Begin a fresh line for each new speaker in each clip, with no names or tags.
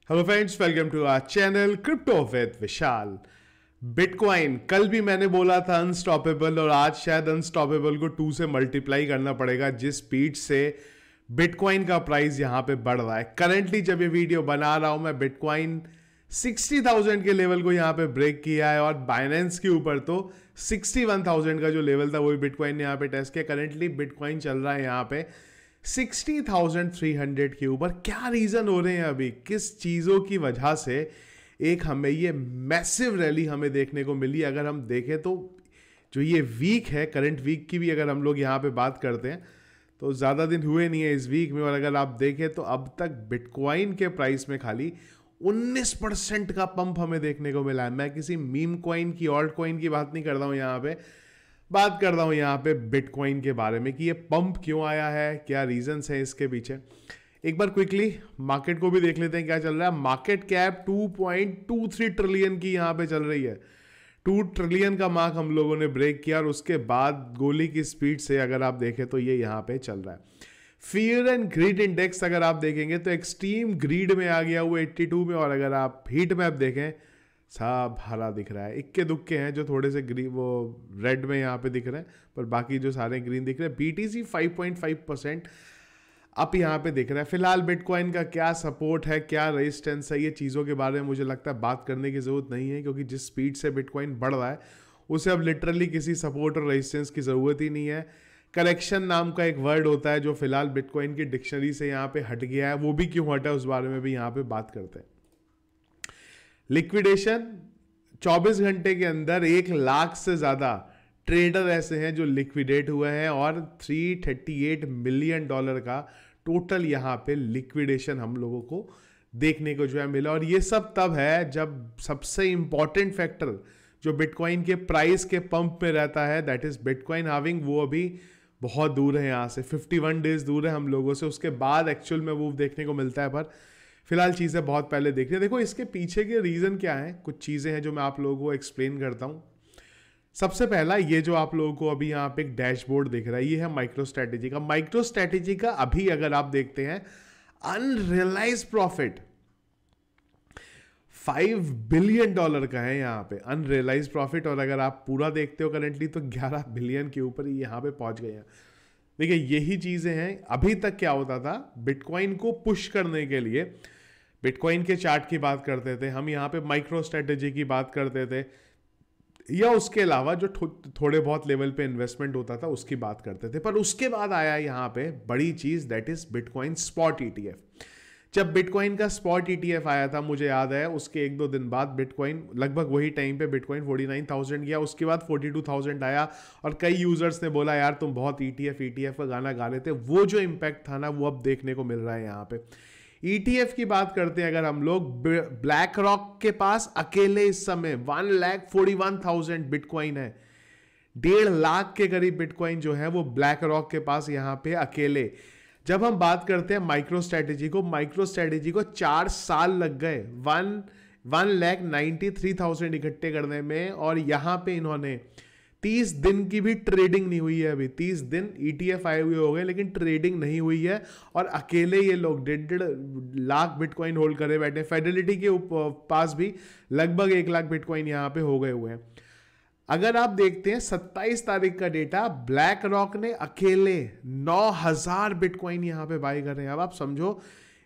Hello friends, welcome to our channel crypto with Vishal. Bitcoin कल भी मैंने बोला था अनस्टॉपेबल, और आज शायद अनस्टॉपेबल को 2 से मल्टीप्लाई करना पड़ेगा जिस स्पीड से बिटकॉइन का प्राइस यहां पे बढ़ रहा है। करंटली जब ये वीडियो बना रहा हूं मैं, बिटकॉइन 60,000 के लेवल को यहां पे ब्रेक किया है, और बाइनेंस के ऊपर तो 61,000 का जो लेवल था वो भी बिटकॉइन ने यहां पे टेस्ट किया। करंटली बिटकॉइन चल रहा है यहां पे 60,300 के ऊपर। क्या रीजन हो रहे हैं अभी, किस चीजों की वजह से एक हमें ये मैसिव रैली हमें देखने को मिली? अगर हम देखें तो जो ये वीक है, करंट वीक की भी अगर हम लोग यहाँ पे बात करते हैं तो ज़्यादा दिन हुए नहीं है इस वीक में, और अगर आप देखें तो अब तक बिटकॉइन के प्राइस में खाली 19% का पंप हमें देखने को मिला है। मैं किसी मीम कॉइन की, ऑल्ट कॉइन की बात नहीं कर रहा हूँ यहाँ पे, बात कर रहा हूं यहां पे बिटकॉइन के बारे में कि ये पंप क्यों आया है, क्या रीजंस है इसके पीछे। एक बार क्विकली मार्केट को भी देख लेते हैं क्या चल रहा है। मार्केट कैप 2.23 ट्रिलियन की यहां पे चल रही है। 2 ट्रिलियन का मार्क हम लोगों ने ब्रेक किया, और उसके बाद गोली की स्पीड से अगर आप देखें तो ये यहां पे चल रहा है। फियर एंड ग्रीड इंडेक्स अगर आप देखेंगे तो एक्सट्रीम ग्रीड में आ गया वो 82 में, और अगर आप हीट मैप देखें सब हरा दिख रहा है। इक्के दुक्के हैं जो थोड़े से ग्रीन, वो रेड में यहाँ पे दिख रहे हैं, पर बाकी जो सारे ग्रीन दिख रहे हैं। बीटीसी 5.5% अप यहाँ पे दिख रहा है। फिलहाल बिटकॉइन का क्या सपोर्ट है, क्या रेजिस्टेंस है, ये चीज़ों के बारे में मुझे लगता है बात करने की ज़रूरत नहीं है, क्योंकि जिस स्पीड से बिटकॉइन बढ़ रहा है उसे अब लिटरली किसी सपोर्ट और रेजिस्टेंस की ज़रूरत ही नहीं है। करेक्शन नाम का एक वर्ड होता है जो फिलहाल बिटकॉइन की डिक्शनरी से यहाँ पे हट गया है, वो भी क्यों हटा उस बारे में भी यहाँ पे बात करते हैं। लिक्विडेशन 24 घंटे के अंदर 1 लाख से ज्यादा ट्रेडर ऐसे हैं जो लिक्विडेट हुए हैं, और $338 मिलियन का टोटल यहां पे लिक्विडेशन हम लोगों को देखने को जो है मिला। और ये सब तब है जब सबसे इंपॉर्टेंट फैक्टर जो बिटकॉइन के प्राइस के पंप में रहता है, दैट इज बिटकॉइन हार्विंग, वो अभी बहुत दूर है यहाँ से, 51 डेज दूर है हम लोगों से। उसके बाद एक्चुअल में वो देखने को मिलता है, पर फिलहाल चीज़ें बहुत पहले देख रही है। देखो इसके पीछे के रीज़न क्या है, कुछ चीज़ें हैं जो मैं आप लोगों को एक्सप्लेन करता हूँ। सबसे पहला, ये जो आप लोगों को अभी यहाँ पे एक डैशबोर्ड दिख रहा है, ये है माइक्रो स्ट्रैटेजी का। माइक्रो स्ट्रैटेजी का अभी अगर आप देखते हैं अनरियलाइज प्रॉफिट $5 बिलियन का है यहाँ पे अनरियलाइज प्रॉफिट, और अगर आप पूरा देखते हो करंटली तो 11 बिलियन के ऊपर यहाँ पे पहुंच गए हैं। देखिए यही चीज़ें हैं। अभी तक क्या होता था, बिटकॉइन को पुश करने के लिए बिटकॉइन के चार्ट की बात करते थे हम, यहाँ पे माइक्रो स्ट्रेटेजी की बात करते थे, या उसके अलावा जो थोड़े बहुत लेवल पे इन्वेस्टमेंट होता था उसकी बात करते थे। पर उसके बाद आया यहाँ पे बड़ी चीज, that is bitcoin spot ETF. जब बिटकॉइन का स्पॉट ईटीएफ आया था, मुझे याद है उसके 1-2 दिन बाद बिटकॉइन लगभग वही टाइम पे बिटकॉइन 49,000 गया, उसके बाद 42,000 आया, और कई यूजर्स ने बोला यार तुम बहुत ईटीएफ का गाना गा रहे थे। वो जो इंपैक्ट था ना, वो अब देखने को मिल रहा है यहाँ पे। ईटीएफ की बात करते हैं अगर हम लोग, ब्लैक रॉक के पास अकेले इस समय 1,41,000 बिटकॉइन है। 1.5 लाख के करीब बिटकॉइन जो है वो ब्लैक रॉक के पास यहां पे अकेले। जब हम बात करते हैं माइक्रो स्ट्रेटेजी को, माइक्रो स्ट्रेटेजी को 4 साल लग गए 1,93,000 इकट्ठे करने में, और यहां पे इन्होंने 30 दिन की भी ट्रेडिंग नहीं हुई है। अभी 30 दिन ईटीएफ आए हुए हो गए लेकिन ट्रेडिंग नहीं हुई है, और अकेले ये लोग 1.5 लाख बिटकॉइन होल्ड करे बैठे। फेडरलिटी के पास भी लगभग 1 लाख बिटकॉइन यहां पे हो गए हुए हैं। अगर आप देखते हैं 27 तारीख का डेटा, ब्लैक रॉक ने अकेले 9,000 बिटकॉइन यहां पे बाय कर रहे हैं। अब आप समझो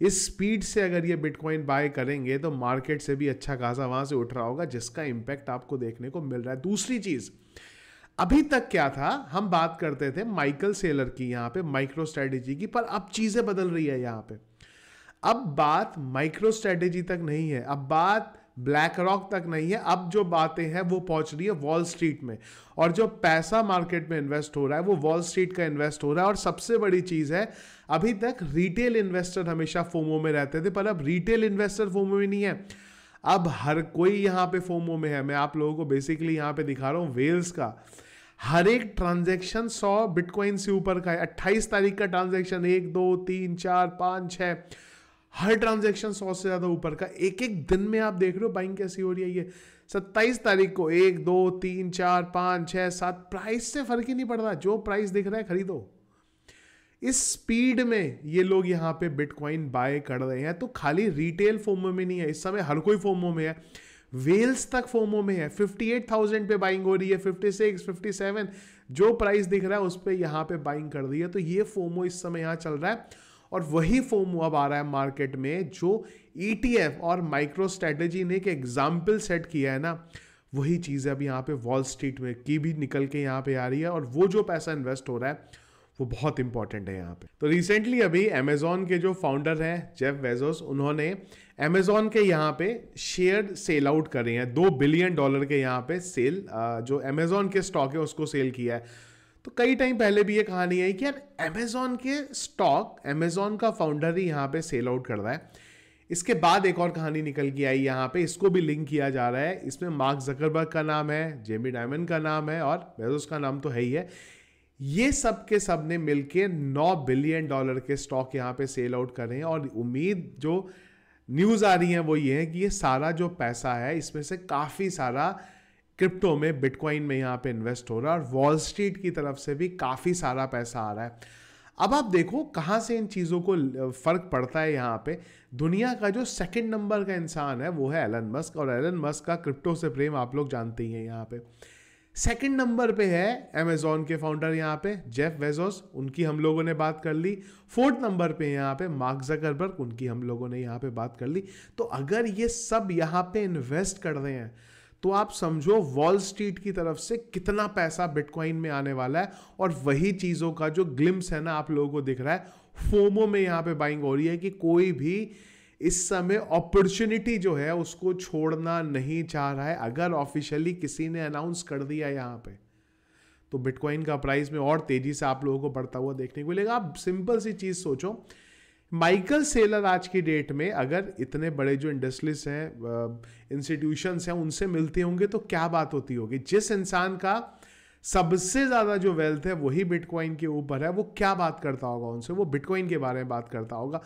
इस स्पीड से अगर ये बिटकॉइन बाय करेंगे तो मार्केट से भी अच्छा खासा वहां से उठ रहा होगा, जिसका इंपैक्ट आपको देखने को मिल रहा है। दूसरी चीज, अभी तक क्या था, हम बात करते थे माइकल सेलर की यहाँ पे माइक्रो स्ट्रेटेजी की, पर अब चीजें बदल रही है यहाँ पे। अब बात माइक्रो स्ट्रेटेजी तक नहीं है, अब बात ब्लैक रॉक तक नहीं है, अब जो बातें हैं वो पहुंच रही है वॉल स्ट्रीट में, और जो पैसा मार्केट में इन्वेस्ट हो रहा है वो वॉल स्ट्रीट का इन्वेस्ट हो रहा है। और सबसे बड़ी चीज है, अभी तक रिटेल इन्वेस्टर हमेशा फोमो में रहते थे, पर अब रिटेल इन्वेस्टर फोमो में नहीं है, अब हर कोई यहाँ पे फोमो में है। मैं आप लोगों को बेसिकली यहाँ पे दिखा रहा हूँ वेल्स का हर एक ट्रांजैक्शन 100 बिटकॉइन से ऊपर का है। 28 तारीख का ट्रांजैक्शन 1 2 3 4 5 6, हर ट्रांजैक्शन 100 से ज्यादा ऊपर का। एक एक दिन में आप देख रहे हो बाइंग कैसी हो रही है। ये 27 तारीख को 1 2 3 4 5 6 7, प्राइस से फर्क ही नहीं पड़ रहा, जो प्राइस दिख रहा है खरीदो। इस स्पीड में ये लोग यहाँ पे बिटकॉइन बाय कर रहे हैं। तो खाली रिटेल फोमो में नहीं है, इस समय हर कोई फोमो में है, वेल्स तक फोमो में है। 58,000 पे बाइंग हो रही है, 56, 57 जो प्राइस दिख रहा है उस पर यहाँ पे बाइंग कर रही है। तो ये फोमो इस समय यहाँ चल रहा है, और वही फोमो अब आ रहा है मार्केट में जो ETF और माइक्रो स्ट्रेटेजी ने एक एग्जाम्पल सेट किया है ना, वही चीज़ अब यहाँ पे वॉल स्ट्रीट में की भी निकल के यहाँ पे आ रही है। और वो जो पैसा इन्वेस्ट हो रहा है वो बहुत इंपॉर्टेंट है यहाँ पे। तो रिसेंटली अभी अमेजॉन के जो फाउंडर हैं जेफ बेजोस, उन्होंने अमेजॉन के यहाँ पे शेयर सेल आउट कर रहे हैं। $2 बिलियन के यहाँ पे सेल, जो अमेजॉन के स्टॉक है उसको सेल किया है। तो कई टाइम पहले भी ये कहानी आई कि यार अमेजॉन के स्टॉक, अमेजॉन का फाउंडर ही यहाँ पे सेल आउट कर रहा है। इसके बाद एक और कहानी निकल के आई यहाँ पे, इसको भी लिंक किया जा रहा है। इसमें मार्क जकरबर्ग का नाम है, जेमी डायमन का नाम है, और बेजोस का नाम तो है ही है। ये सब के सब ने मिलके $9 बिलियन के स्टॉक यहाँ पे सेल आउट कर रहे हैं। और उम्मीद जो न्यूज़ आ रही है वो ये है कि ये सारा जो पैसा है इसमें से काफ़ी सारा क्रिप्टो में, बिटकॉइन में यहाँ पे इन्वेस्ट हो रहा है, और वॉल स्ट्रीट की तरफ से भी काफ़ी सारा पैसा आ रहा है। अब आप देखो कहाँ से इन चीज़ों को फ़र्क पड़ता है। यहाँ पे दुनिया का जो सेकंड नंबर का इंसान है वो है एलन मस्क, और एलन मस्क का क्रिप्टो से प्रेम आप लोग जानते ही हैं। यहाँ पे सेकंड नंबर पे है अमेजॉन के फाउंडर यहाँ पे जेफ बेजोस, उनकी हम लोगों ने बात कर ली। फोर्थ नंबर पे यहाँ पे मार्क जकरबर्ग, उनकी हम लोगों ने यहाँ पे बात कर ली। तो अगर ये सब यहाँ पे इन्वेस्ट कर रहे हैं तो आप समझो वॉल स्ट्रीट की तरफ से कितना पैसा बिटकॉइन में आने वाला है। और वही चीज़ों का जो ग्लिम्स है ना आप लोगों को दिख रहा है, फोमो में यहाँ पे बाइंग हो रही है कि कोई भी इस समय अपॉर्चुनिटी जो है उसको छोड़ना नहीं चाह रहा है। अगर ऑफिशियली किसी ने अनाउंस कर दिया यहाँ पे तो बिटकॉइन का प्राइस में और तेजी से आप लोगों को बढ़ता हुआ देखने को मिलेगा। आप सिंपल सी चीज सोचो, माइकल सेलर आज की डेट में अगर इतने बड़े जो इंडस्ट्रीज हैं, इंस्टीट्यूशंस हैं, उनसे मिलते होंगे तो क्या बात होती होगी। जिस इंसान का सबसे ज़्यादा जो वेल्थ है वही बिटकॉइन के ऊपर है, वो क्या बात करता होगा उनसे, वो बिटकॉइन के बारे में बात करता होगा।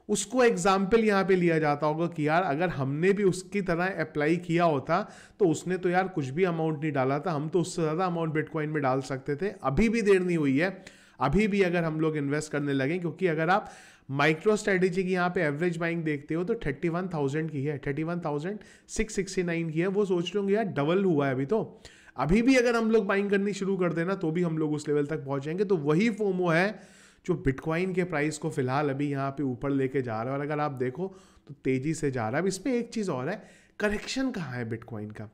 उसको एग्जाम्पल यहाँ पे लिया जाता होगा कि यार अगर हमने भी उसकी तरह अप्लाई किया होता तो उसने तो यार कुछ भी अमाउंट नहीं डाला था, हम तो उससे ज़्यादा अमाउंट बिटकॉइन में डाल सकते थे। अभी भी देर नहीं हुई है, अभी भी अगर हम लोग इन्वेस्ट करने लगे, क्योंकि अगर आप माइक्रो स्ट्रेटेजी की यहाँ पे एवरेज बाइंग देखते हो तो 31,000 की है, 31,669 की है। वो सोच रहे होंगे यार डबल हुआ है अभी तो, अभी भी अगर हम लोग बाइंग करनी शुरू कर देना तो भी हम लोग उस लेवल तक पहुंच जाएंगे। तो वही फोमो है जो बिटकॉइन के प्राइस को फिलहाल अभी यहाँ पे ऊपर लेके जा रहा है, और अगर आप देखो तो तेजी से जा रहा है। अब इसमें एक चीज़ और है, करेक्शन कहाँ है बिटकॉइन का।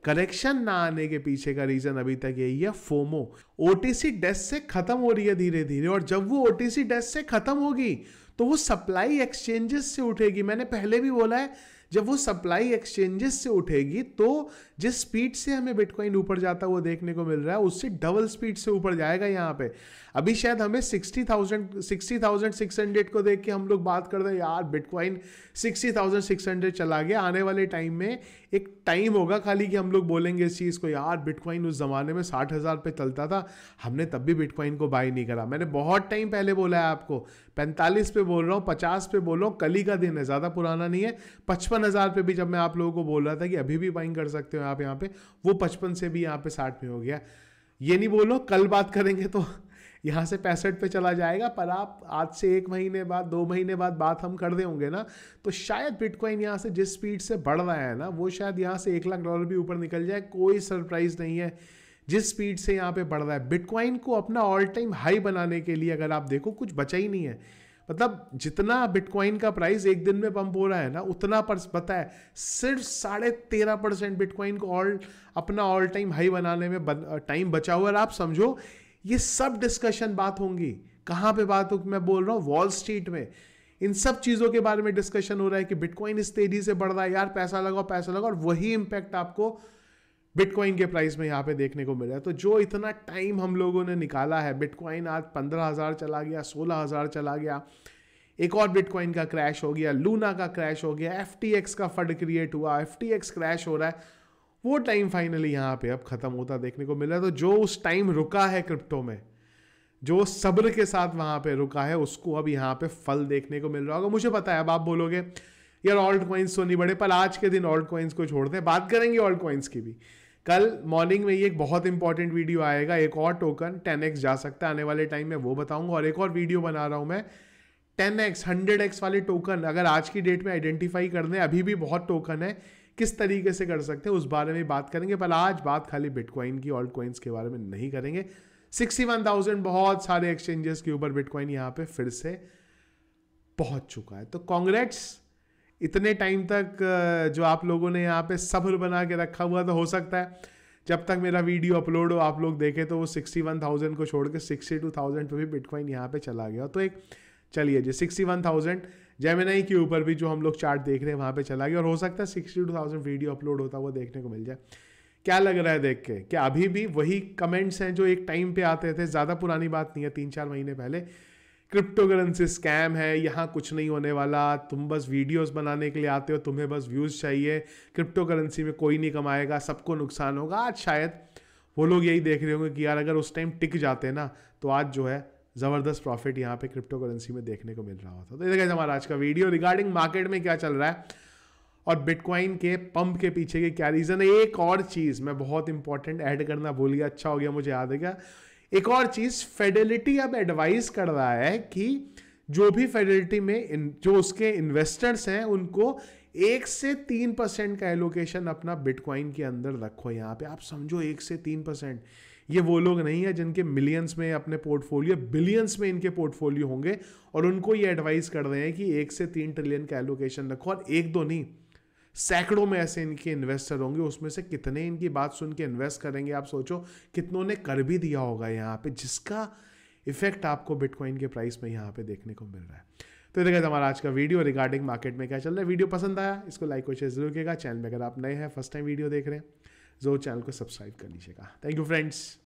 करेक्शन ना आने के पीछे का रीजन अभी तक यही है, फोमो। ओटीसी डेस्क से खत्म हो रही है धीरे धीरे, और जब वो ओटीसी डेस्क से खत्म होगी तो वो सप्लाई एक्सचेंजेस से उठेगी। मैंने पहले भी बोला है, जब वो सप्लाई एक्सचेंजेस से उठेगी तो जिस स्पीड से हमें बिटकॉइन ऊपर जाता हुआ देखने को मिल रहा है उससे डबल स्पीड से ऊपर जाएगा। यहाँ पे अभी शायद हमें 60,600 को देख के हम लोग बात कर रहे हैं यार बिटकॉइन 60,600 चला गया। आने वाले टाइम में एक टाइम होगा खाली कि हम लोग बोलेंगे इस चीज़ को, यार बिटकॉइन उस जमाने में 60,000 पे चलता था, हमने तब भी बिटकॉइन को बाय नहीं करा। मैंने बहुत टाइम पहले बोला है आपको, 45 पे बोल रहा हूँ, 50 पे बोल रहा हूँ, कल ही का दिन है, ज़्यादा पुराना नहीं है। 55,000 पे भी जब मैं आप लोगों को बोल रहा था कि अभी भी बाइंग कर सकते हो आप यहाँ पे, वो 55 से भी यहाँ पे 60 में हो गया। ये नहीं बोलो कल बात करेंगे तो यहाँ से 65 पे चला जाएगा, पर आप आज से 1 महीने बाद 2 महीने बाद बात हम कर दे होंगे ना, तो शायद बिटकॉइन यहाँ से जिस स्पीड से बढ़ रहा है ना वो शायद यहाँ से $1,00,000 भी ऊपर निकल जाए। कोई सरप्राइज नहीं है जिस स्पीड से यहाँ पे बढ़ रहा है। बिटकॉइन को अपना ऑल टाइम हाई बनाने के लिए अगर आप देखो कुछ बचा ही नहीं है। मतलब जितना बिटकॉइन का प्राइस एक दिन में पंप हो रहा है ना, उतना पर पता है सिर्फ 13.5% बिटकॉइन को अपना ऑल टाइम हाई बनाने में टाइम बचा हुआ है। आप समझो ये सब डिस्कशन बात होंगी, कहाँ पे बात होगी, मैं बोल रहा हूँ वॉल स्ट्रीट में इन सब चीज़ों के बारे में डिस्कशन हो रहा है कि बिटकॉइन इस तेजी से बढ़ रहा है, यार पैसा लगाओ पैसा लगाओ, और वही इंपैक्ट आपको बिटकॉइन के प्राइस में यहाँ पे देखने को मिला है। तो जो इतना टाइम हम लोगों ने निकाला है, बिटकॉइन आज 15,000 चला गया, 16,000 चला गया, एक और बिटकॉइन का क्रैश हो गया, लूना का क्रैश हो गया, FTX का फंड क्रिएट हुआ, FTX क्रैश हो रहा है, वो टाइम फाइनली यहाँ पे अब खत्म होता देखने को मिला है। तो जो उस टाइम रुका है क्रिप्टो में, जो सब्र के साथ वहाँ पे रुका है, उसको अब यहाँ पे फल देखने को मिल रहा होगा। मुझे पता है अब आप बोलोगे यार ऑल्ट कॉइन्स तो नहीं बढ़े, पर आज के दिन ऑल्ट कॉइन्स को छोड़ते हैं, बात करेंगे ऑल्ट कॉइन्स की भी। कल मॉर्निंग में ये एक बहुत इंपॉर्टेंट वीडियो आएगा, एक और टोकन 10x जा सकता है आने वाले टाइम में, वो बताऊंगा। और एक और वीडियो बना रहा हूं मैं 10x 100x वाले टोकन अगर आज की डेट में आइडेंटिफाई करने, अभी भी बहुत टोकन है, किस तरीके से कर सकते हैं उस बारे में बात करेंगे। पर आज बात खाली बिटकॉइन की, ऑल्ट कॉइन्स के बारे में नहीं करेंगे। 61,000 बहुत सारे एक्सचेंजेस के ऊपर बिटकॉइन यहाँ पे फिर से पहुंच चुका है। तो कांग्रेट्स, इतने टाइम तक जो आप लोगों ने यहाँ पे सब्र बना के रखा हुआ, तो हो सकता है जब तक मेरा वीडियो अपलोड हो आप लोग देखें तो वो 61,000 को छोड़ के 62,000 पे भी बिटकॉइन यहाँ पे चला गया। तो एक चलिए जी 61,000 जेमिनी के ऊपर भी जो हम लोग चार्ट देख रहे हैं वहाँ पे चला गया, और हो सकता है 62,000 वीडियो अपलोड होता हुआ देखने को मिल जाए। क्या लग रहा है देख के? क्या अभी भी वही कमेंट्स हैं जो एक टाइम पे आते थे? ज़्यादा पुरानी बात नहीं है, 3-4 महीने पहले, क्रिप्टो करेंसी स्कैम है, यहाँ कुछ नहीं होने वाला, तुम बस वीडियोस बनाने के लिए आते हो, तुम्हें बस व्यूज़ चाहिए, क्रिप्टो करेंसी में कोई नहीं कमाएगा, सबको नुकसान होगा। आज शायद वो लोग यही देख रहे होंगे कि यार अगर उस टाइम टिक जाते ना तो आज जो है ज़बरदस्त प्रॉफिट यहाँ पे क्रिप्टो करेंसी में देखने को मिल रहा होता। तो ये हमारा आज का वीडियो रिगार्डिंग मार्केट में क्या चल रहा है और बिटकॉइन के पंप के पीछे के क्या रीज़न है। एक और चीज़ मैं बहुत इंपॉर्टेंट ऐड करना भूल गया, अच्छा हो गया मुझे याद है गया। एक और चीज़, फेडेलिटी अब एडवाइस कर रहा है कि जो भी फेडेलिटी में जो उसके इन्वेस्टर्स हैं उनको 1 से 3% का एलोकेशन अपना बिटकॉइन के अंदर रखो। यहाँ पे आप समझो 1 से 3%, ये वो लोग नहीं है जिनके मिलियंस में अपने पोर्टफोलियो, बिलियंस में इनके पोर्टफोलियो होंगे, और उनको ये एडवाइस कर रहे हैं कि 1 से 3 ट्रिलियन का एलोकेशन रखो। और एक दो नहीं, सैकड़ों में ऐसे इनके इन्वेस्टर होंगे, उसमें से कितने इनकी बात सुन के इन्वेस्ट करेंगे। आप सोचो कितनों ने कर भी दिया होगा यहाँ पे, जिसका इफेक्ट आपको बिटकॉइन के प्राइस में यहाँ पे देखने को मिल रहा है। तो देखिए हमारा आज का वीडियो रिगार्डिंग मार्केट में क्या चल रहा है। वीडियो पसंद आया इसको लाइक और शेयर जरूर कीजिएगा। चैनल में अगर आप नए हैं, फर्स्ट टाइम वीडियो देख रहे हैं, जरूर चैनल को सब्सक्राइब कर लीजिएगा। Thank you friends.